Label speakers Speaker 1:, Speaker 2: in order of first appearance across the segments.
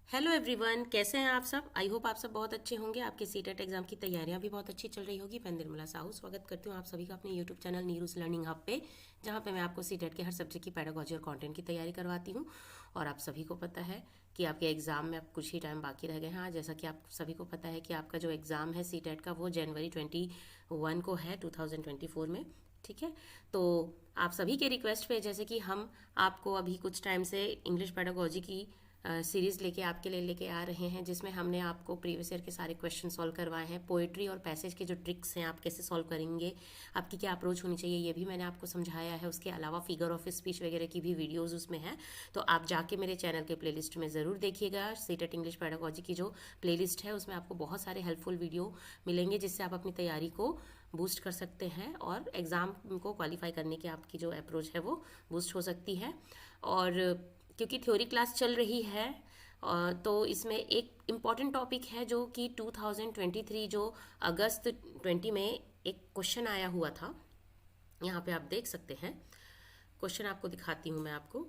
Speaker 1: Hello everyone, कैसे हैं आप सब। आई होप आप सब बहुत अच्छे होंगे। आपके सीटेट एग्जाम की तैयारियां भी बहुत अच्छी चल रही होगी। मैं निर्मला साहू स्वागत करती हूँ आप सभी का अपने यूट्यूब चैनल नीरूज लर्निंग हब पे, जहाँ पे मैं आपको सीटेट के हर सब्जेक्ट की पैडागोजी और कंटेंट की तैयारी करवाती हूँ। और आप सभी को पता है कि आपके एग्ज़ाम में अब कुछ ही टाइम बाकी रह गए हैं। जैसा कि आप सभी को पता है कि आपका जो एग्ज़ाम है सीटेट का वो जनवरी 21 को है 2024 में। ठीक है, तो आप सभी के रिक्वेस्ट पे जैसे कि हम आपको अभी कुछ टाइम से इंग्लिश पेडागोजी की सीरीज़ लेके आपके लिए लेके आ रहे हैं, जिसमें हमने आपको प्रीवियस ईयर के सारे क्वेश्चन सॉल्व करवाए हैं। पोइट्री और पैसेज के जो ट्रिक्स हैं आप कैसे सॉल्व करेंगे, आपकी क्या अप्रोच होनी चाहिए, ये भी मैंने आपको समझाया है। उसके अलावा फिगर ऑफ स्पीच वगैरह की भी वीडियोज़ उसमें हैं, तो आप जाके मेरे चैनल के प्लेलिस्ट में ज़रूर देखिएगा। सीटेट इंग्लिश पेडागोजी की जो प्लेलिस्ट है उसमें आपको बहुत सारे हेल्पफुल वीडियो मिलेंगे, जिससे आप अपनी तैयारी को बूस्ट कर सकते हैं और एग्ज़ाम को क्वालिफाई करने की आपकी जो अप्रोच है वो बूस्ट हो सकती है। और क्योंकि थ्योरी क्लास चल रही है तो इसमें एक इम्पॉर्टेंट टॉपिक है जो कि 2023 जो अगस्त 20 में एक क्वेश्चन आया हुआ था। यहाँ पे आप देख सकते हैं, क्वेश्चन आपको दिखाती हूँ मैं आपको।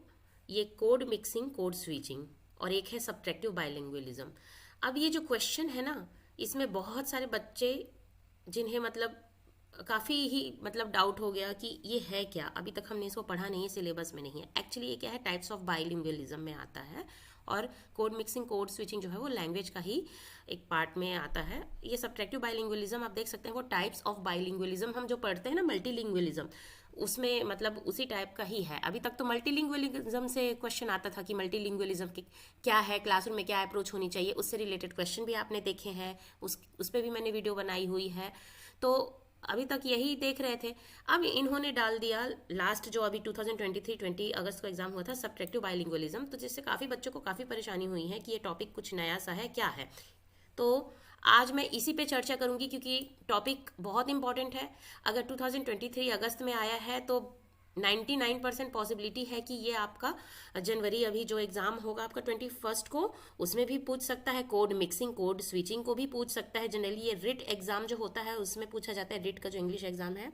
Speaker 1: ये कोड मिक्सिंग, कोड स्विचिंग, और एक है सब्ट्रैक्टिव बाइलिंगुअलिज्म। अब ये जो क्वेश्चन है ना, इसमें बहुत सारे बच्चे जिन्हें मतलब काफ़ी ही मतलब डाउट हो गया कि ये है क्या। अभी तक हमने इसको पढ़ा नहीं है, सिलेबस में नहीं है। एक्चुअली ये क्या है, टाइप्स ऑफ बाइलिंगुअलिज्म में आता है। और कोड मिक्सिंग, कोड स्विचिंग जो है वो लैंग्वेज का ही एक पार्ट में आता है। ये सब्ट्रैक्टिव बाइलिंगुअलिज्म आप देख सकते हैं, वो टाइप्स ऑफ बाइलिंगुअलिज्म हम जो पढ़ते हैं ना, मल्टीलिंगुअलिज्म, उसमें मतलब उसी टाइप का ही है। अभी तक तो मल्टीलिंगुअलिज्म से क्वेश्चन आता था कि मल्टीलिंगुअलिज्म क्या है, क्लासरूम में क्या अप्रोच होनी चाहिए, उससे रिलेटेड क्वेश्चन भी आपने देखे हैं, उस पर भी मैंने वीडियो बनाई हुई है। तो अभी तक यही देख रहे थे। अब इन्होंने डाल दिया लास्ट जो अभी 2023 अगस्त को एग्जाम हुआ था, सब्ट्रैक्टिव बाइलिंगुअलिज्म, तो जिससे काफ़ी बच्चों को काफ़ी परेशानी हुई है कि ये टॉपिक कुछ नया सा है, क्या है। तो आज मैं इसी पे चर्चा करूंगी क्योंकि टॉपिक बहुत इंपॉर्टेंट है। अगर 2023 अगस्त में आया है तो 99% पॉसिबिलिटी है कि ये आपका जनवरी अभी जो एग्जाम होगा आपका 21 को, उसमें भी पूछ सकता है। कोड मिक्सिंग, कोड स्विचिंग को भी पूछ सकता है। जनरली ये रिट एग्जाम जो होता है उसमें पूछा जाता है। रिट का जो इंग्लिश एग्जाम है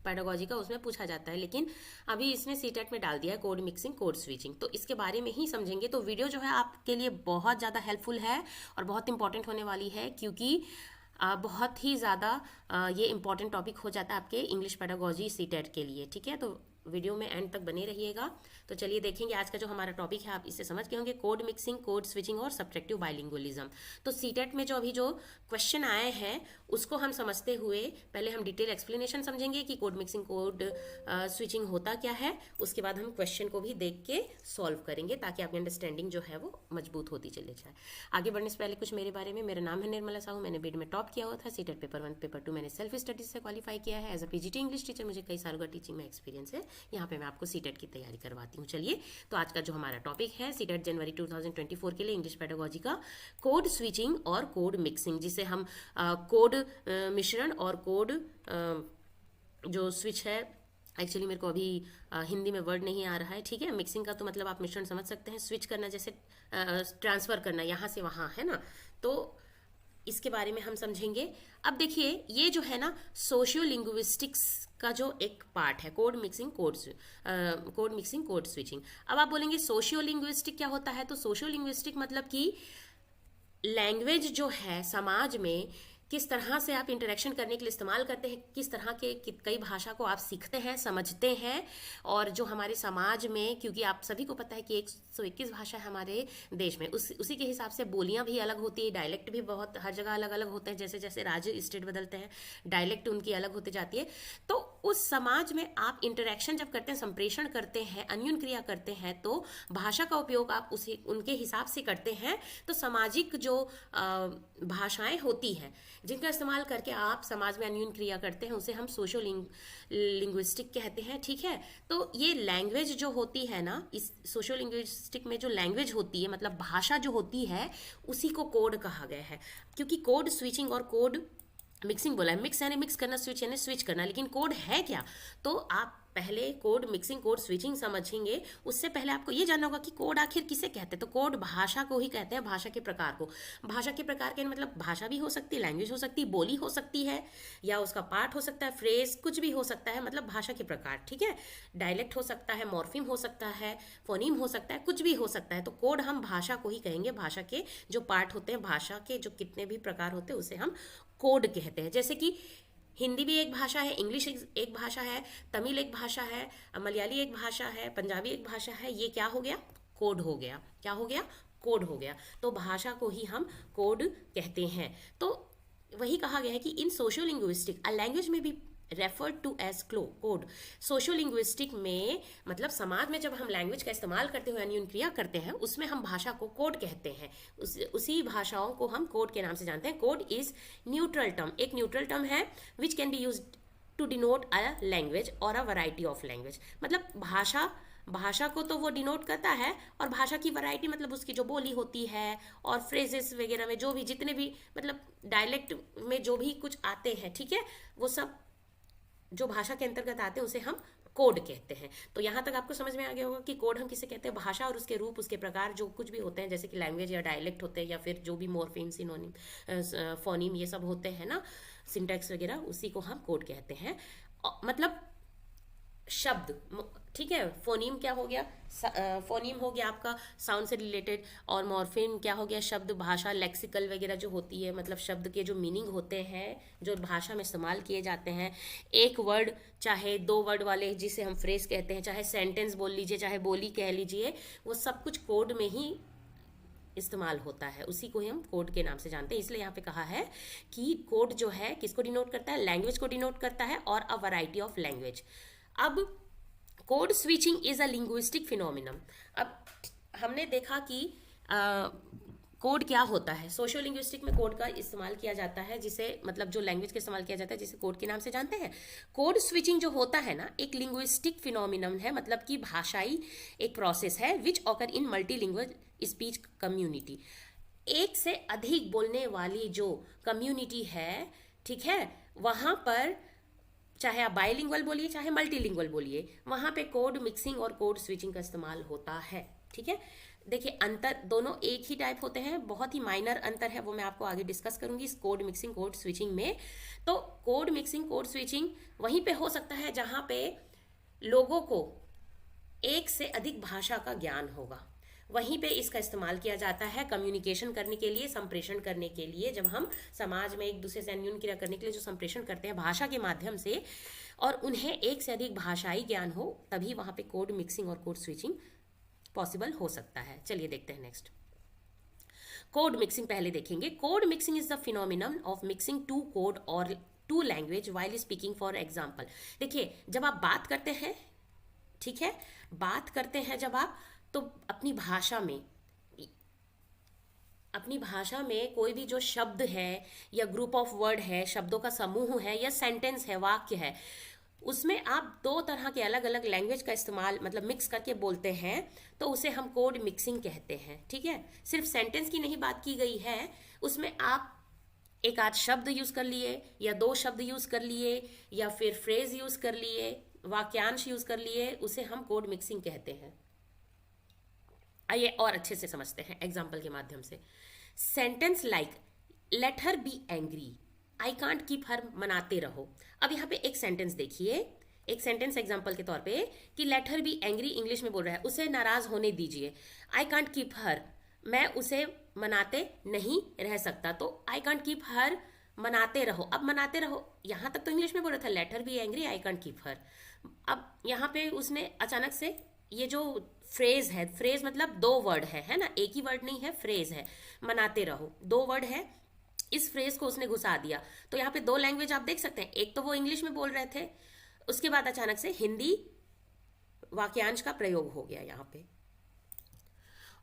Speaker 1: पैडागोजी का, उसमें पूछा जाता है। लेकिन अभी इसने सीटेट में डाल दिया है कोड मिक्सिंग, कोड स्विचिंग, तो इसके बारे में ही समझेंगे। तो वीडियो जो है आपके लिए बहुत ज़्यादा हेल्पफुल है और बहुत इंपॉर्टेंट होने वाली है, क्योंकि बहुत ही ज़्यादा ये इंपॉर्टेंट टॉपिक हो जाता है आपके इंग्लिश पेडागोजी सीटेट के लिए। ठीक है, तो वीडियो में एंड तक बने रहिएगा। तो चलिए देखेंगे आज का जो हमारा टॉपिक है, आप इससे समझ गए होंगे, कोड मिक्सिंग, कोड स्विचिंग और सब्ट्रैक्टिव बाइलिंगुअलिज्म। तो सीटेट में जो अभी जो क्वेश्चन आए हैं उसको हम समझते हुए पहले हम डिटेल एक्सप्लेनेशन समझेंगे कि कोड मिक्सिंग, कोड स्विचिंग होता क्या है। उसके बाद हम क्वेश्चन को भी देख के सॉल्व करेंगे ताकि आपकी अंडरस्टैंडिंग जो है वो मजबूत होती चले जाए। आगे बढ़ने से पहले कुछ मेरे बारे में। मेरा नाम है निर्मला साहू, मैंने बीएड में टॉप किया हुआ था। सीटेट पेपर 1, पेपर 2 मैंने सेल्फ स्टडीज से क्वालिफाई किया है। As a PGT English teacher मुझे कई सालों का टीचिंग में एक्सपीरियंस है। यहाँ पे मैं आपको सीटेट की तैयारी करवाती हूँ। चलिए, तो आज का जो हमारा टॉपिक है सीटेट जनवरी 2024 के लिए इंग्लिश पेडागोजी का, कोड स्विचिंग और कोड मिक्सिंग, जिसे हम कोड मिश्रण और कोड जो स्विच है, एक्चुअली मेरे को अभी हिंदी में वर्ड नहीं आ रहा है। ठीक है, मिक्सिंग का तो मतलब आप मिश्रण समझ सकते हैं, स्विच करना जैसे ट्रांसफ़र करना यहाँ से वहाँ, है ना। तो इसके बारे में हम समझेंगे। अब देखिए, ये जो है ना सोशियो लिंग्विस्टिक्स का जो एक पार्ट है, code mixing, code mixing, code switching. अब आप बोलेंगे सोशियो लिंग्विस्टिक क्या होता है, तो सोशियो लिंग्विस्टिक मतलब कि लैंग्वेज जो है समाज में किस तरह से आप इंटरेक्शन करने के लिए इस्तेमाल करते हैं, किस तरह के कई भाषा को आप सीखते हैं, समझते हैं। और जो हमारे समाज में, क्योंकि आप सभी को पता है कि 121 भाषा है हमारे देश में, उसी के हिसाब से बोलियां भी अलग होती है, डायलेक्ट भी बहुत हर जगह अलग अलग होते हैं। जैसे जैसे राज्य स्टेट बदलते हैं डायलेक्ट उनकी अलग होती जाती है। तो उस समाज में आप इंटरेक्शन जब करते हैं, संप्रेषण करते हैं, अन्योन क्रिया करते हैं, तो भाषा का उपयोग आप उसी उनके हिसाब से करते हैं। तो सामाजिक जो भाषाएं होती हैं जिनका इस्तेमाल करके आप समाज में अन्योन क्रिया करते हैं, उसे हम सोशो लिंग्विस्टिक कहते हैं। ठीक है, तो ये लैंग्वेज जो होती है ना, इस सोशो लिंग्विस्टिक में जो लैंग्वेज होती है मतलब भाषा जो होती है, उसी को कोड कहा गया है। क्योंकि कोड स्विचिंग और कोड मिक्सिंग बोला है, मिक्स यानी मिक्स करना, स्विच यानी स्विच करना, लेकिन कोड है क्या, तो आप पहले कोड मिक्सिंग कोड स्विचिंग समझेंगे उससे पहले आपको ये जानना होगा कि कोड आखिर किसे कहते हैं। तो कोड भाषा को ही कहते हैं, भाषा के प्रकार को। भाषा के प्रकार के मतलब भाषा भी हो सकती है, लैंग्वेज हो सकती है, बोली हो सकती है, या उसका पार्ट हो सकता है, फ्रेज, कुछ भी हो सकता है, मतलब भाषा के प्रकार, ठीक है। डायलेक्ट हो सकता है, मॉर्फिम हो सकता है, फोनीम हो सकता है, कुछ भी हो सकता है। तो कोड हम भाषा को ही कहेंगे, भाषा के जो पार्ट होते हैं, भाषा के जो कितने भी प्रकार होते हैं उसे हम कोड कहते हैं। जैसे कि हिंदी भी एक भाषा है, इंग्लिश एक भाषा है, तमिल एक भाषा है, मलयाली एक भाषा है, पंजाबी एक भाषा है। ये क्या हो गया? कोड हो गया। क्या हो गया? कोड हो गया। तो भाषा को ही हम कोड कहते हैं। तो वही कहा गया है कि in sociolinguistic a language में भी refer to as code. Sociolinguistic में मतलब समाज में जब हम लैंग्वेज का इस्तेमाल करते हुए अन्य क्रिया करते हैं उसमें हम भाषा को कोड कहते हैं। उसी भाषाओं को हम कोड के नाम से जानते हैं। कोड इज न्यूट्रल टर्म, एक न्यूट्रल टर्म है which can be use to denote a language और अ वैरायटी ऑफ लैंग्वेज। मतलब भाषा को तो वो डिनोट करता है, और भाषा की वैरायटी मतलब उसकी जो बोली होती है और फ्रेजेस वगैरह में जो भी जितने भी मतलब डायलेक्ट में जो भी कुछ आते हैं, ठीक है, वो सब जो भाषा के अंतर्गत आते हैं उसे हम कोड कहते हैं। तो यहाँ तक आपको समझ में आ गया होगा कि कोड हम किसे कहते हैं। भाषा और उसके रूप, उसके प्रकार जो कुछ भी होते हैं, जैसे कि लैंग्वेज या डायलेक्ट होते हैं, या फिर जो भी मॉर्फिम, सिनोनिम, फोनीम, ये सब होते हैं ना, सिंटैक्स वगैरह, उसी को हम कोड कहते हैं। मतलब शब्द, ठीक है। फोनीम क्या हो गया? फोनीम हो गया आपका साउंड से रिलेटेड, और मॉर्फिम क्या हो गया? शब्द, भाषा, लेक्सिकल वगैरह जो होती है, मतलब शब्द के जो मीनिंग होते हैं जो भाषा में इस्तेमाल किए जाते हैं। एक वर्ड चाहे दो वर्ड वाले जिसे हम फ्रेज कहते हैं, चाहे सेंटेंस बोल लीजिए, चाहे बोली कह लीजिए, वो सब कुछ कोड में ही इस्तेमाल होता है। उसी को ही हम कोड के नाम से जानते हैं। इसलिए यहाँ पे कहा है कि कोड जो है किसको डिनोट करता है? लैंग्वेज को डिनोट करता है, और अ वैरायटी ऑफ लैंग्वेज। अब code switching is a linguistic phenomenon. अब हमने देखा कि कोड क्या होता है। सोशो लिंग्विस्टिक में कोड का इस्तेमाल किया जाता है, जिसे मतलब जो लैंग्वेज का इस्तेमाल किया जाता है जिसे कोड के नाम से जानते हैं। कोड स्विचिंग जो होता है ना, एक लिंग्विस्टिक फिनोमिनम है, मतलब कि भाषाई एक प्रोसेस है विच occur in multilingual speech community. एक से अधिक बोलने वाली जो कम्युनिटी है, ठीक है, वहां पर चाहे आप बाइलिंगुअल बोलिए चाहे मल्टीलिंगुअल बोलिए, वहां पे कोड मिक्सिंग और कोड स्विचिंग का इस्तेमाल होता है। ठीक है, देखिए अंतर दोनों एक ही टाइप होते हैं, बहुत ही माइनर अंतर है, वो मैं आपको आगे डिस्कस करूंगी इस कोड मिक्सिंग कोड स्विचिंग में। तो कोड मिक्सिंग कोड स्विचिंग वहीं पे हो सकता है जहां पे लोगों को एक से अधिक भाषा का ज्ञान होगा, वहीं पे इसका इस्तेमाल किया जाता है कम्युनिकेशन करने के लिए, संप्रेषण करने के लिए। जब हम समाज में एक दूसरे से अन्योन्य क्रिया करने के लिए जो संप्रेषण करते हैं भाषा के माध्यम से, और उन्हें एक से अधिक भाषाई ज्ञान हो, तभी वहां पे कोड मिक्सिंग और कोड स्विचिंग पॉसिबल हो सकता है। चलिए देखते हैं नेक्स्ट कोड मिक्सिंग। पहले देखेंगे code mixing is the phenomenon of mixing two code और two language while speaking. For example, देखिए जब आप बात करते हैं, ठीक है, बात करते हैं जब आप, तो अपनी भाषा में कोई भी जो शब्द है या ग्रुप ऑफ वर्ड है, शब्दों का समूह है या सेंटेंस है, वाक्य है, उसमें आप दो तरह के अलग अलग लैंग्वेज का इस्तेमाल मतलब मिक्स करके बोलते हैं, तो उसे हम कोड मिक्सिंग कहते हैं। ठीक है, सिर्फ सेंटेंस की नहीं बात की गई है, उसमें आप एक आध शब्द यूज कर लिए या दो शब्द यूज कर लिए या फिर फ्रेज यूज कर लिए, वाक्यांश यूज कर लिए, उसे हम कोड मिक्सिंग कहते हैं। आइए और अच्छे से समझते हैं एग्जाम्पल के माध्यम से। Sentence like let her be angry, I can't keep her, मनाते रहो। अब यहाँ पे एक सेंटेंस देखिए, एक सेंटेंस एग्जाम्पल के तौर पे कि let her be angry English में बोल रहा है, उसे नाराज होने दीजिए। आई कांट कीप हर, मैं उसे मनाते नहीं रह सकता, तो आई कांट कीप हर, मनाते रहो। अब मनाते रहो यहां तक तो इंग्लिश में बोल रहा था let her be angry I can't keep her. अब यहाँ पे उसने अचानक से ये जो फ्रेज है, फ्रेज मतलब दो वर्ड है ना, एक ही वर्ड नहीं है, फ्रेज है, मनाते रहो, दो वर्ड है, इस फ्रेज को उसने घुसा दिया। तो यहाँ पे दो लैंग्वेज आप देख सकते हैं, एक तो वो इंग्लिश में बोल रहे थे, उसके बाद अचानक से हिंदी वाक्यांश का प्रयोग हो गया यहाँ पे।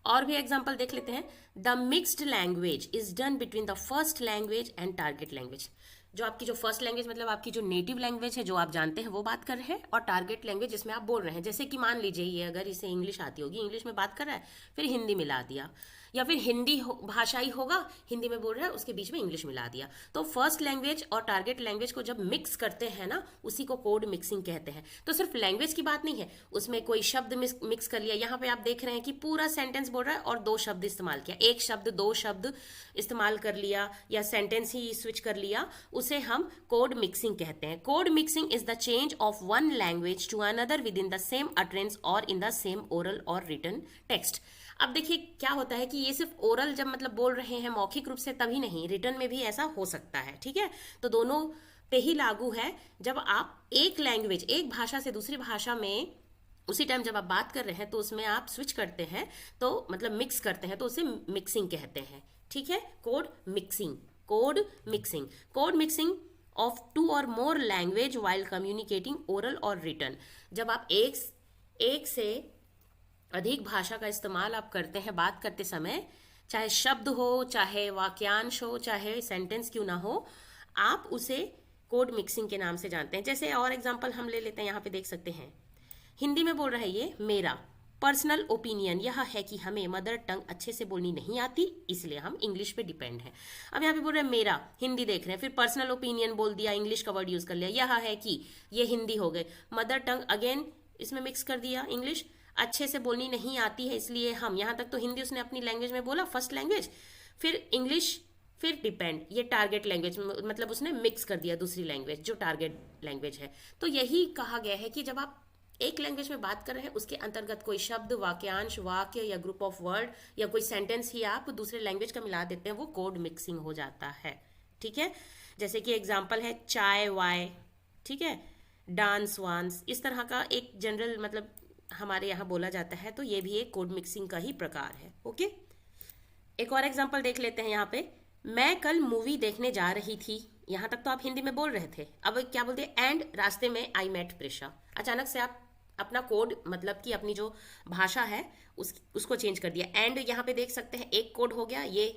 Speaker 1: और भी एग्जाम्पल देख लेते हैं। The mixed language is done between the first language and target language. जो आपकी जो फर्स्ट लैंग्वेज मतलब आपकी जो नेटिव लैंग्वेज है जो आप जानते हैं वो बात कर रहे हैं, और टारगेट लैंग्वेज जिसमें आप बोल रहे हैं। जैसे कि मान लीजिए ये अगर इसे इंग्लिश आती होगी, इंग्लिश में बात कर रहा है, फिर हिंदी मिला दिया, या फिर हिंदी भाषा ही होगा, हिंदी में बोल रहा है, उसके बीच में इंग्लिश मिला दिया। तो फर्स्ट लैंग्वेज और टारगेट लैंग्वेज को जब मिक्स करते हैं ना, उसी को कोड मिक्सिंग कहते हैं। तो सिर्फ लैंग्वेज की बात नहीं है, उसमें कोई शब्द मिक्स कर लिया। यहाँ पे आप देख रहे हैं कि पूरा सेंटेंस बोल रहा है और दो शब्द इस्तेमाल किया, एक शब्द दो शब्द इस्तेमाल कर लिया, या सेंटेंस ही स्विच कर लिया, उसे हम कोड मिक्सिंग कहते हैं। Code mixing is the change of one language to another within the same utterance और इन द सेम ओरल और रिटन टेक्स्ट। अब देखिए क्या होता है कि ये सिर्फ ओरल जब मतलब बोल रहे हैं मौखिक रूप से तभी नहीं, रिटर्न में भी ऐसा हो सकता है, ठीक है। तो दोनों पे ही लागू है। जब आप एक लैंग्वेज, एक भाषा से दूसरी भाषा में उसी टाइम जब आप बात कर रहे हैं तो उसमें आप स्विच करते हैं, तो मतलब मिक्स करते हैं, तो उसे मिक्सिंग कहते हैं, ठीक है। Code mixing, code mixing, code mixing of two और more language while communicating oral और रिटन। जब आप एक से अधिक भाषा का इस्तेमाल आप करते हैं बात करते समय, चाहे शब्द हो, चाहे वाक्यांश हो, चाहे सेंटेंस क्यों ना हो, आप उसे कोड मिक्सिंग के नाम से जानते हैं। जैसे और एग्जांपल हम ले लेते हैं, यहाँ पे देख सकते हैं, हिंदी में बोल रहा है ये मेरा पर्सनल ओपिनियन यह है कि हमें मदर टंग अच्छे से बोलनी नहीं आती, इसलिए हम इंग्लिश पे डिपेंड हैं। अब यहाँ पे बोल रहे हैं मेरा, हिंदी देख रहे हैं, फिर पर्सनल ओपिनियन बोल दिया, इंग्लिश का वर्ड यूज कर लिया, यह है कि, ये हिंदी हो गए, मदर टंग अगेन इसमें मिक्स कर दिया, इंग्लिश अच्छे से बोलनी नहीं आती है इसलिए हम, यहाँ तक तो हिंदी उसने अपनी लैंग्वेज में बोला फर्स्ट लैंग्वेज, फिर इंग्लिश, फिर डिपेंड, ये टारगेट लैंग्वेज मतलब उसने मिक्स कर दिया दूसरी लैंग्वेज जो टारगेट लैंग्वेज है। तो यही कहा गया है कि जब आप एक लैंग्वेज में बात कर रहे हैं उसके अंतर्गत कोई शब्द, वाक्यांश, वाक्य या ग्रुप ऑफ वर्ड या कोई सेंटेंस ही आप दूसरे लैंग्वेज का मिला देते हैं, वो कोड मिक्सिंग हो जाता है, ठीक है। जैसे कि एग्जाम्पल है चाय वाय, ठीक है, डांस वांस, इस तरह का एक जनरल मतलब हमारे यहाँ बोला जाता है, तो ये भी एक कोड मिक्सिंग का ही प्रकार है, ओके। एक और एग्जाम्पल देख लेते हैं यहाँ पे, मैं कल मूवी देखने जा रही थी, यहाँ तक तो आप हिंदी में बोल रहे थे, अब क्या बोलते हैं, एंड रास्ते में आई मेट प्रिशा। अचानक से आप अपना कोड मतलब कि अपनी जो भाषा है उसको चेंज कर दिया। एंड यहाँ पे देख सकते हैं एक कोड हो गया, ये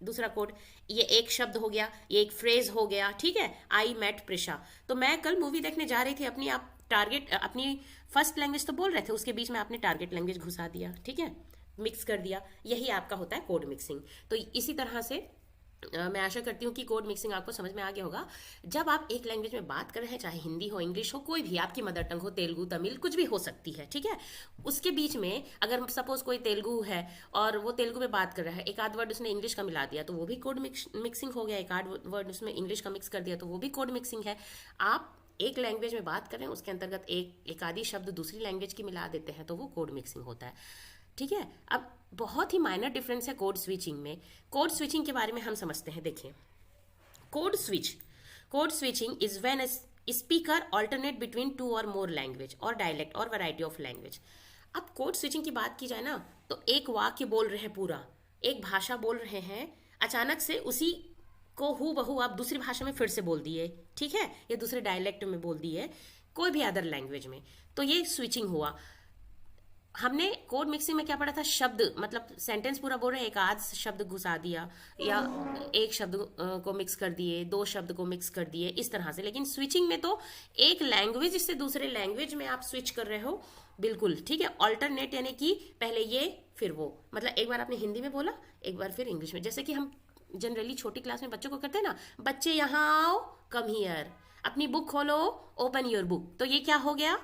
Speaker 1: दूसरा कोड, ये एक शब्द हो गया, ये एक फ्रेज हो गया, ठीक है। आई मेट प्रिशा, तो मैं कल मूवी देखने जा रही थी, अपनी आप टारगेट अपनी फर्स्ट लैंग्वेज तो बोल रहे थे, उसके बीच में आपने टारगेट लैंग्वेज घुसा दिया, ठीक है, मिक्स कर दिया। यही आपका होता है कोड मिक्सिंग। तो इसी तरह से मैं आशा करती हूँ कि कोड मिक्सिंग आपको समझ में आ गया होगा। जब आप एक लैंग्वेज में बात कर रहे हैं, चाहे हिंदी हो, इंग्लिश हो, कोई भी आपकी मदर टंग हो, तेलुगु, तमिल, कुछ भी हो सकती है, ठीक है, उसके बीच में अगर सपोज कोई तेलुगु है और वो तेलुगु में बात कर रहा है, एक आध वर्ड उसने इंग्लिश का मिला दिया तो वो भी कोड मिक्सिंग हो गया, एक आध वर्ड उसमें इंग्लिश का मिक्स कर दिया तो वो भी कोड मिक्सिंग है। आप एक लैंग्वेज में बात कर रहे हैं, उसके अंतर्गत एक आदि शब्द दूसरी लैंग्वेज की मिला देते हैं तो वो कोड मिक्सिंग होता है, ठीक है। अब बहुत ही माइनर डिफरेंस है कोड स्विचिंग में। कोड स्विचिंग के बारे में हम समझते हैं, देखिए, code switching is when a speaker alternate between two और मोर लैंग्वेज और डायलेक्ट और वैरायटी ऑफ लैंग्वेज। अब कोड स्विचिंग की बात की जाए ना, तो एक वाक्य बोल रहे हैं, पूरा एक भाषा बोल रहे हैं, अचानक से उसी को हू बहू आप दूसरी भाषा में फिर से बोल दिए, ठीक है, या दूसरे डायलेक्ट में बोल दिए, कोई भी अदर लैंग्वेज में, तो ये स्विचिंग हुआ। हमने कोड मिक्सिंग में क्या पढ़ा था, शब्द मतलब सेंटेंस पूरा बोल रहे हैं, एक आध शब्द घुसा दिया या एक शब्द को मिक्स कर दिए, दो शब्द को मिक्स कर दिए, इस तरह से। लेकिन स्विचिंग में तो एक लैंग्वेज से दूसरे लैंग्वेज में आप स्विच कर रहे हो, बिल्कुल, ठीक है। ऑल्टरनेट यानी कि पहले ये फिर वो, मतलब एक बार आपने हिंदी में बोला, एक बार फिर इंग्लिश में। जैसे कि हम जनरली छोटी क्लास में बच्चों को करते हैं ना, बच्चे यहाँ आओ, कम हियर, अपनी बुक खोलो, ओपन योर बुक। तो ये क्या हो गया,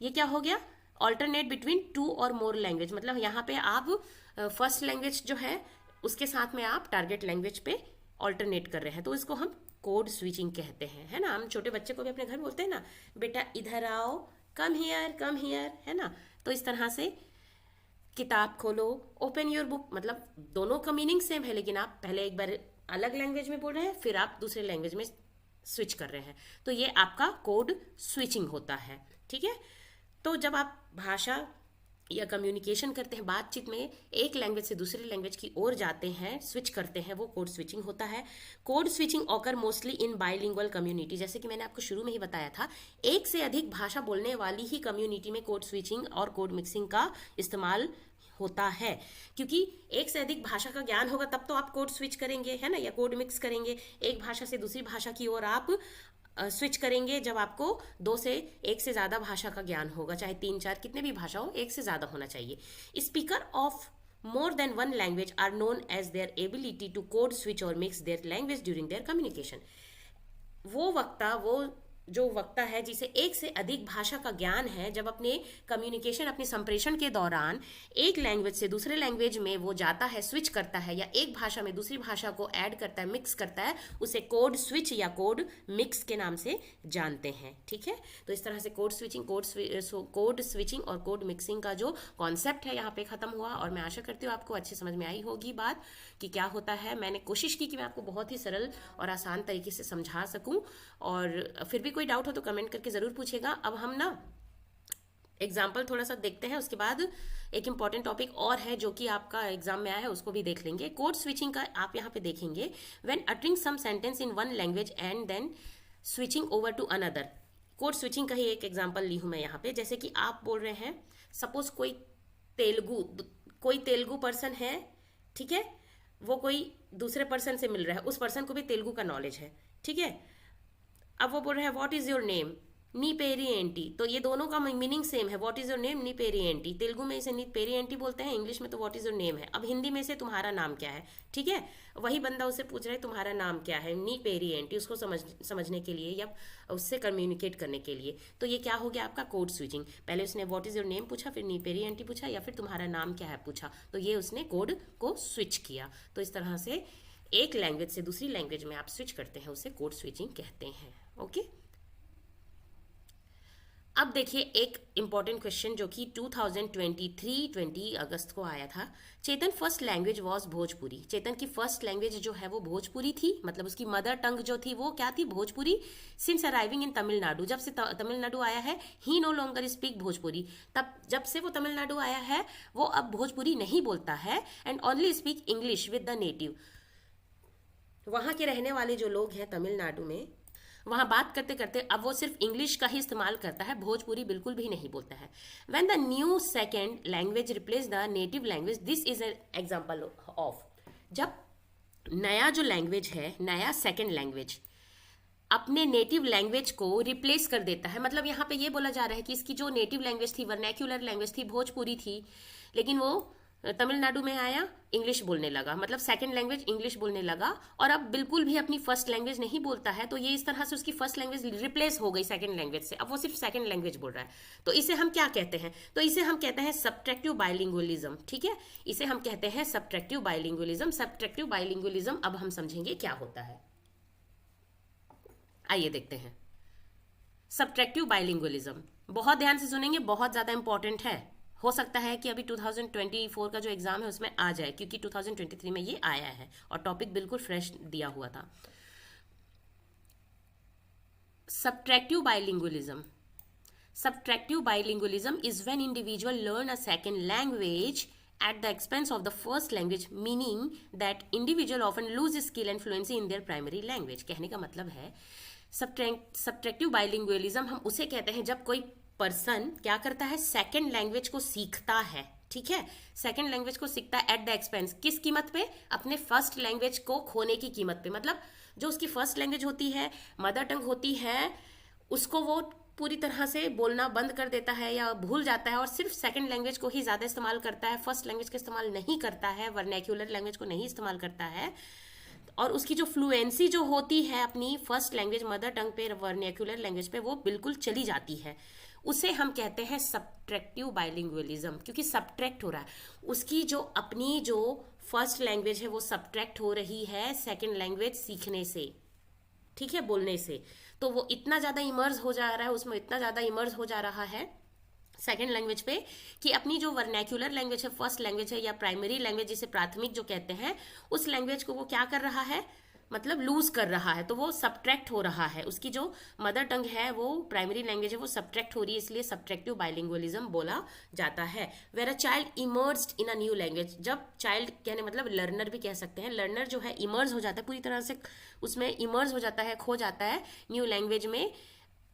Speaker 1: ये क्या हो गया, ऑल्टरनेट बिटवीन टू और मोर लैंग्वेज। मतलब यहाँ पे आप फर्स्ट लैंग्वेज जो है उसके साथ में आप टारगेट लैंग्वेज पे ऑल्टरनेट कर रहे हैं, तो इसको हम कोड स्विचिंग कहते हैं, है ना। हम छोटे बच्चे को भी अपने घर में बोलते हैं ना, बेटा इधर आओ, कम हियर, है ना। तो इस तरह से किताब खोलो, ओपन योर बुक, मतलब दोनों का मीनिंग सेम है, लेकिन आप पहले एक बार अलग लैंग्वेज में बोल रहे हैं, फिर आप दूसरे लैंग्वेज में स्विच कर रहे हैं, तो ये आपका कोड स्विचिंग होता है, ठीक है। तो जब आप भाषा या कम्युनिकेशन करते हैं, बातचीत में एक लैंग्वेज से दूसरी लैंग्वेज की ओर जाते हैं, स्विच करते हैं, वो कोड स्विचिंग होता है। Code switching occur mostly in bilingual community, जैसे कि मैंने आपको शुरू में ही बताया था, एक से अधिक भाषा बोलने वाली ही कम्युनिटी में कोड स्विचिंग और कोड मिक्सिंग का इस्तेमाल होता है, क्योंकि एक से अधिक भाषा का ज्ञान होगा तब तो आप कोड स्विच करेंगे, है ना, या कोड मिक्स करेंगे, एक भाषा से दूसरी भाषा की ओर आप स्विच करेंगे जब आपको दो से एक से ज़्यादा भाषा का ज्ञान होगा, चाहे तीन चार कितने भी भाषा हो, एक से ज़्यादा होना चाहिए। Speaker of more than one language are known as their ability to code switch or mix their language during their communication। वो जो वक्ता है जिसे एक से अधिक भाषा का ज्ञान है, जब अपने कम्युनिकेशन, अपने संप्रेषण के दौरान एक लैंग्वेज से दूसरे लैंग्वेज में वो जाता है, स्विच करता है, या एक भाषा में दूसरी भाषा को ऐड करता है, मिक्स करता है, उसे कोड स्विच या कोड मिक्स के नाम से जानते हैं। ठीक है, तो इस तरह से कोड स्विचिंग और कोड मिक्सिंग का जो कॉन्सेप्ट है यहाँ पे खत्म हुआ, और मैं आशा करती हूँ आपको अच्छी समझ में आई होगी बात कि क्या होता है। मैंने कोशिश की कि मैं आपको बहुत ही सरल और आसान तरीके से समझा सकूं, और फिर भी कोई डाउट हो तो कमेंट करके ज़रूर पूछेगा। अब हम ना एग्जाम्पल थोड़ा सा देखते हैं, उसके बाद एक इंपॉर्टेंट टॉपिक और है जो कि आपका एग्जाम में आया है, उसको भी देख लेंगे। कोड स्विचिंग का आप यहाँ पे देखेंगे, when uttering some sentence in one language and then switching over to another. Code switching का ही एक एग्जाम्पल ली हूँ मैं यहाँ पे, जैसे कि आप बोल रहे हैं, सपोज कोई तेलुगु पर्सन है, ठीक है, वो कोई दूसरे पर्सन से मिल रहा है, उस पर्सन को भी तेलुगु का नॉलेज है, ठीक है। अब वो बोल रहे हैं व्हाट इज योर नेम, नी पेरी एंटी, तो ये दोनों का मीनिंग सेम है, व्हाट इज योर नेम, नी पेरी एंटी। तेलुगु में इसे नी पेरी एंटी बोलते हैं, इंग्लिश में तो व्हाट इज योर नेम है। अब हिंदी में से तुम्हारा नाम क्या है, ठीक है, वही बंदा उससे पूछ रहा है तुम्हारा नाम क्या है, नी पेरी एंटी, उसको समझने के लिए या उससे कम्युनिकेट करने के लिए। तो ये क्या हो गया आपका कोड स्विचिंग। पहले उसने व्हाट इज योर नेम पूछा, फिर नी पेरी एंटी पूछा, या फिर तुम्हारा नाम क्या है पूछा, तो ये उसने कोड को स्विच किया। तो इस तरह से एक लैंग्वेज से दूसरी लैंग्वेज में आप स्विच करते हैं, उसे कोड स्विचिंग कहते हैं। ओके, अब देखिए एक इंपॉर्टेंट क्वेश्चन जो कि 20 अगस्त को आया था। चेतन फर्स्ट लैंग्वेज वॉज भोजपुरी। चेतन की फर्स्ट लैंग्वेज जो है वो भोजपुरी थी, मतलब उसकी मदर टंग जो थी वो क्या थी, भोजपुरी। सिंस अराइविंग इन तमिलनाडु, जब से तमिलनाडु आया है, ही नो लॉन्गर स्पीक भोजपुरी, तब जब से वो तमिलनाडु आया है वो अब भोजपुरी नहीं बोलता है, and only speak English with the native. वहाँ के रहने वाले जो लोग हैं तमिलनाडु में, वहाँ बात करते करते अब वो सिर्फ इंग्लिश का ही इस्तेमाल करता है, भोजपुरी बिल्कुल भी नहीं बोलता है। When the new second language replace the native language, this is an example of, जब नया जो लैंग्वेज है, नया सेकेंड लैंग्वेज अपने नेटिव लैंग्वेज को रिप्लेस कर देता है। मतलब यहाँ पे ये बोला जा रहा है कि इसकी जो नेटिव लैंग्वेज थी, वर्नैक्युलर लैंग्वेज थी, भोजपुरी थी, लेकिन वो तमिलनाडु में आया, इंग्लिश बोलने लगा, मतलब सेकंड लैंग्वेज इंग्लिश बोलने लगा, और अब बिल्कुल भी अपनी फर्स्ट लैंग्वेज नहीं बोलता है। तो ये इस तरह से उसकी फर्स्ट लैंग्वेज रिप्लेस हो गई सेकंड लैंग्वेज से, अब वो सिर्फ सेकंड लैंग्वेज बोल रहा है। तो इसे हम क्या कहते हैं, तो इसे हम कहते हैं सबट्रैक्टिव बाइलिंगुअलिज्म। ठीक है, इसे हम कहते हैं सबट्रैक्टिव बाइलिंगुअलिज्म। सबट्रैक्टिव बाइलिंगुअलिज्म अब हम समझेंगे क्या होता है, आइए देखते हैं। सबट्रैक्टिव बाइलिंगुअलिज्म बहुत ध्यान से सुनेंगे, बहुत ज्यादा इंपॉर्टेंट है। हो सकता है कि अभी 2024 का जो एग्जाम है उसमें आ जाए, क्योंकि 2023 में ये आया है और टॉपिक बिल्कुल फ्रेश दिया हुआ था। Subtractive bilingualism. Subtractive bilingualism is when individual learn a second language at the expense of the first language, meaning that individual often lose skill and fluency in their primary language। कहने का मतलब है subtractive bilingualism हम उसे कहते हैं जब कोई पर्सन क्या करता है, सेकेंड लैंग्वेज को सीखता है। ठीक है, सेकेंड लैंग्वेज को सीखता है एट द एक्सपेंस, किस कीमत पे, अपने फर्स्ट लैंग्वेज को खोने की कीमत पे। मतलब जो उसकी फर्स्ट लैंग्वेज होती है, मदर टंग होती है, उसको वो पूरी तरह से बोलना बंद कर देता है या भूल जाता है, और सिर्फ सेकंड लैंग्वेज को ही ज़्यादा इस्तेमाल करता है, फर्स्ट लैंग्वेज का इस्तेमाल नहीं करता है, वर्नैक्युलर लैंग्वेज को नहीं इस्तेमाल करता है, और उसकी जो फ्लुएंसी जो होती है अपनी फर्स्ट लैंग्वेज मदर टंग पे, वर्नैक्युलर लैंग्वेज पे, वो बिल्कुल चली जाती है। उसे हम कहते हैं सबट्रैक्टिव बाइलिंगुअलिज्म, क्योंकि सबट्रैक्ट हो रहा है, उसकी जो अपनी जो फर्स्ट लैंग्वेज है वो सबट्रैक्ट हो रही है सेकंड लैंग्वेज सीखने से, ठीक है, बोलने से। तो वो इतना ज़्यादा इमर्ज हो जा रहा है, उसमें इतना ज़्यादा इमर्ज हो जा रहा है सेकेंड लैंग्वेज पे कि अपनी जो वर्नैक्युलर लैंग्वेज है, फर्स्ट लैंग्वेज है, या प्राइमरी लैंग्वेज जिसे प्राथमिक जो कहते हैं, उस लैंग्वेज को वो क्या कर रहा है, मतलब लूज कर रहा है। तो वो सबट्रैक्ट हो रहा है, उसकी जो मदर टंग है, वो प्राइमरी लैंग्वेज है, वो सबट्रैक्ट हो रही है, इसलिए सबट्रैक्टिव बाइलिंगुअलिज्म बोला जाता है। Where a child emerged in a new language, जब चाइल्ड कहने मतलब लर्नर भी कह सकते हैं, लर्नर जो है इमर्ज हो जाता है, पूरी तरह से उसमें इमर्ज हो जाता है, खो जाता है न्यू लैंग्वेज में,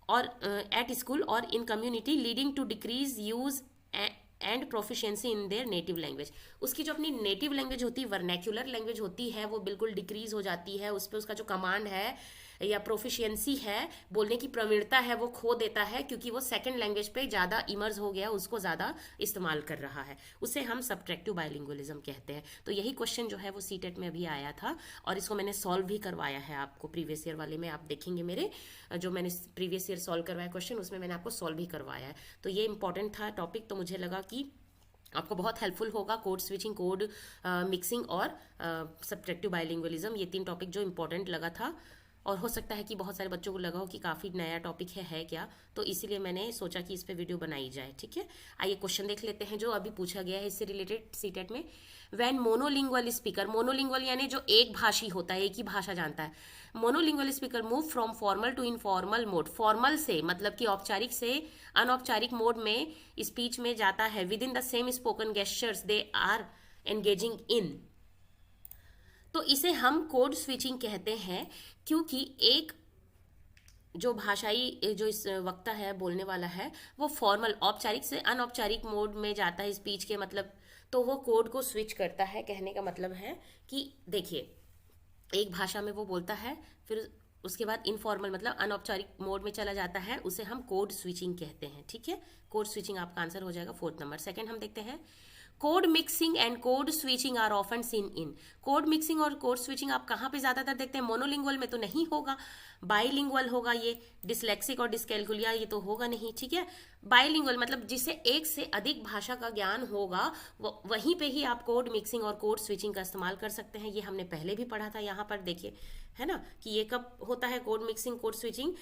Speaker 1: और एट स्कूल और in community, leading to decrease use and proficiency in their native language. उसकी जो अपनी नेटिव लैंग्वेज होती है, वर्नैक्युलर लैंग्वेज होती है, वो बिल्कुल डिक्रीज हो जाती है, उस पर उसका जो कमांड है या प्रोफिशिएंसी है, बोलने की प्रवीणता है, वो खो देता है, क्योंकि वो सेकंड लैंग्वेज पे ज़्यादा इमर्ज हो गया, उसको ज़्यादा इस्तेमाल कर रहा है। उसे हम सब्ट्रैक्टिव बायलिंगुअलिज्म कहते हैं। तो यही क्वेश्चन जो है वो सीटेट में अभी आया था, और इसको मैंने सॉल्व भी करवाया है आपको प्रीवियस ईयर वाले में। आप देखेंगे मेरे जो मैंने प्रीवियस ईयर सॉल्व करवाया क्वेश्चन, उसमें मैंने आपको सॉल्व भी करवाया है। तो ये इंपॉर्टेंट था टॉपिक, तो मुझे लगा कि आपको बहुत हेल्पफुल होगा। कोड स्विचिंग, कोड मिक्सिंग और सब्ट्रैक्टिव बायलिंगुअलिज्म, ये 3 टॉपिक जो इंपॉर्टेंट लगा था। और हो सकता है कि बहुत सारे बच्चों को लगा हो कि काफ़ी नया टॉपिक है क्या, तो इसीलिए मैंने सोचा कि इस पे वीडियो बनाई जाए। ठीक है, आइए क्वेश्चन देख लेते हैं जो अभी पूछा गया है इससे रिलेटेड सीटेट में। व्हेन मोनोलिंगुअल स्पीकर, मोनोलिंगुअल यानी जो एक भाषी होता है, एक ही भाषा जानता है, monolingual speaker move from formal to informal mode. Formal से मतलब कि औपचारिक से अनौपचारिक मोड में स्पीच में जाता है। Within the same spoken gestures they are engaging in, तो इसे हम कोड स्विचिंग कहते हैं, क्योंकि एक जो भाषाई जो इस वक्ता है, बोलने वाला है, वो फॉर्मल औपचारिक से अनौपचारिक मोड में जाता है स्पीच के, मतलब तो वो कोड को स्विच करता है। कहने का मतलब है कि देखिए, एक भाषा में वो बोलता है, फिर उसके बाद इनफॉर्मल मतलब अनौपचारिक मोड में चला जाता है, उसे हम कोड स्विचिंग कहते हैं। ठीक है, कोड स्विचिंग आपका आंसर हो जाएगा 4th नंबर। सेकंड हम देखते हैं, code mixing and code switching are often seen in. Code mixing और कोड स्विचिंग आप कहाँ पे ज्यादातर देखते हैं? मोनोलिंगुअल में तो नहीं होगा, बाईलिंगुअल होगा। ये डिसलेक्सिक और डिसकैलकुलिया ये तो होगा नहीं। ठीक है, बाईलिंगुअल मतलब जिसे एक से अधिक भाषा का ज्ञान होगा, वहीं पे ही आप कोड मिक्सिंग और कोड स्विचिंग का इस्तेमाल कर सकते हैं। ये हमने पहले भी पढ़ा था, यहाँ पर देखिए, है ना, कि ये कब होता है code mixing code switching.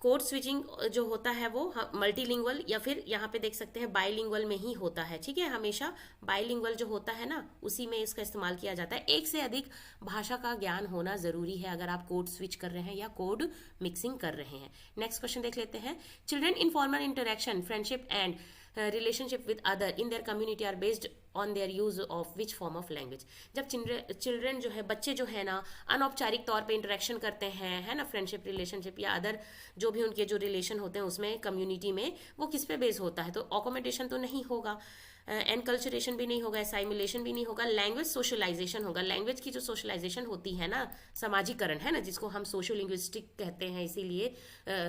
Speaker 1: Code switching जो होता है वो मल्टीलिंगुअल या फिर यहाँ पे देख सकते हैं बाईलिंगुअल में ही होता है। ठीक है, हमेशा बाईलिंगुअल जो होता है ना, उसी में इसका इस्तेमाल किया जाता है। एक से अधिक भाषा का ज्ञान होना जरूरी है अगर आप कोड स्विच कर रहे हैं या कोड मिक्सिंग कर रहे हैं। नेक्स्ट क्वेश्चन देख लेते हैं, children in formal interaction, friendship and relationship with other in their community are based on their use of which form of language. जब चिल्ड्रन जो है, बच्चे जो है ना, अनौपचारिक तौर पे इंटरेक्शन करते हैं, है ना, फ्रेंडशिप रिलेशनशिप या अदर जो भी उनके जो रिलेशन होते हैं उसमें, कम्युनिटी में, वो किस पे बेस होता है? तो अकोमोडेशन तो नहीं होगा, एनकल्चरेशन भी नहीं होगा, एसाइमुलेशन भी नहीं होगा, लैंग्वेज सोशलाइजेशन होगा। लैंग्वेज की जो सोशलाइजेशन होती है ना, समाजीकरण, है ना, जिसको हम सोशो लिंग्विस्टिक कहते हैं, इसीलिए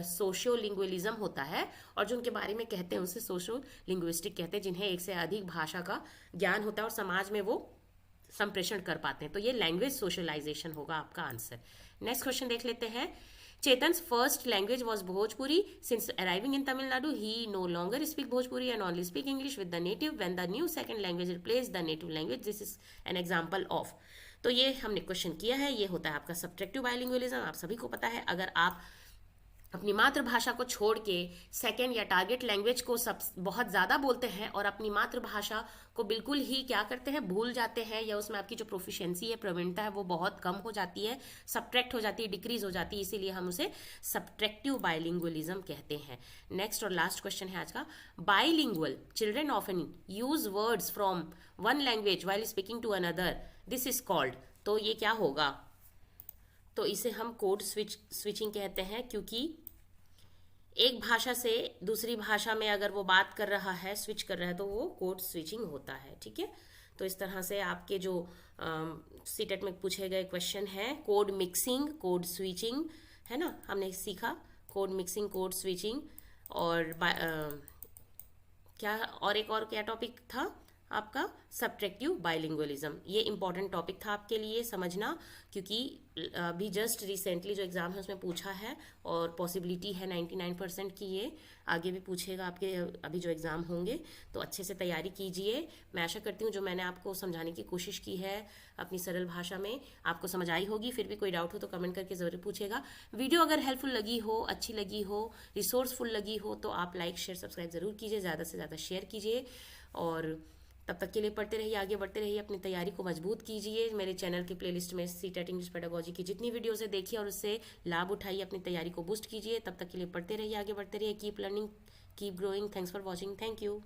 Speaker 1: सोशो लिंग्विलिज्म होता है। और जो उनके बारे में कहते हैं उसे सोशो लिंग्विस्टिक कहते हैं, जिन्हें एक से अधिक भाषा का ज्ञान होता है और समाज में वो संप्रेषण कर पाते हैं। तो ये लैंग्वेज सोशलाइजेशन होगा आपका आंसर। नेक्स्ट क्वेश्चन देख लेते हैं, Chetan's first language was Bhojpuri. Since arriving in Tamil Nadu, he no longer speak Bhojpuri and only speak English with the native when the new second language replaced the native language. This is an example of. तो ये हमने question किया है, ये होता है आपका subtractive बायलिंगुअलिज्म। आप सभी को पता है, अगर आप अपनी मातृभाषा को छोड़ के सेकेंड या टारगेट लैंग्वेज को सब बहुत ज़्यादा बोलते हैं और अपनी मातृभाषा को बिल्कुल ही क्या करते हैं, भूल जाते हैं, या उसमें आपकी जो प्रोफिशिएंसी है, प्रवीणता है, वो बहुत कम हो जाती है, सब्ट्रैक्ट हो जाती है, डिक्रीज हो जाती है, इसीलिए हम उसे सब्ट्रैक्टिव बायलिंगुअलिज्म कहते हैं। नेक्स्ट और लास्ट क्वेश्चन है आज का, bilingual children often use words from one language while speaking to another, this is called. तो ये क्या होगा? तो इसे हम कोड स्विचिंग कहते हैं, क्योंकि एक भाषा से दूसरी भाषा में अगर वो बात कर रहा है, स्विच कर रहा है, तो वो कोड स्विचिंग होता है। ठीक है, तो इस तरह से आपके जो सीटेट में पूछे गए क्वेश्चन हैं, कोड मिक्सिंग, कोड स्विचिंग, है ना, हमने सीखा कोड मिक्सिंग, कोड स्विचिंग, और क्या, और एक और क्या टॉपिक था आपका? सब्ट्रैक्टिव बायलिंगुअलिज्म। ये इंपॉर्टेंट टॉपिक था आपके लिए समझना, क्योंकि अभी जस्ट रिसेंटली जो एग्ज़ाम है उसमें पूछा है, और पॉसिबिलिटी है 99% की ये आगे भी पूछेगा आपके अभी जो एग्ज़ाम होंगे। तो अच्छे से तैयारी कीजिए। मैं आशा करती हूँ जो मैंने आपको समझाने की कोशिश की है अपनी सरल भाषा में, आपको समझ आई होगी। फिर भी कोई डाउट हो तो कमेंट करके ज़रूर पूछेगा। वीडियो अगर हेल्पफुल लगी हो, अच्छी लगी हो, रिसोर्सफुल लगी हो, तो आप लाइक शेयर सब्सक्राइब ज़रूर कीजिए, ज़्यादा से ज़्यादा शेयर कीजिए। और तब तक के लिए पढ़ते रहिए, आगे बढ़ते रहिए, अपनी तैयारी को मजबूत सीटीईटी मेरे चैनल की प्लेलिस्ट में सीटेट इंग्लिश पेडागोजी की जितनी वीडियोस है देखिए और उससे लाभ उठाइए, अपनी तैयारी को बूस्ट कीजिए। तब तक के लिए पढ़ते रहिए, आगे बढ़ते रहिए। Keep learning, keep growing. Thanks for watching. Thank you.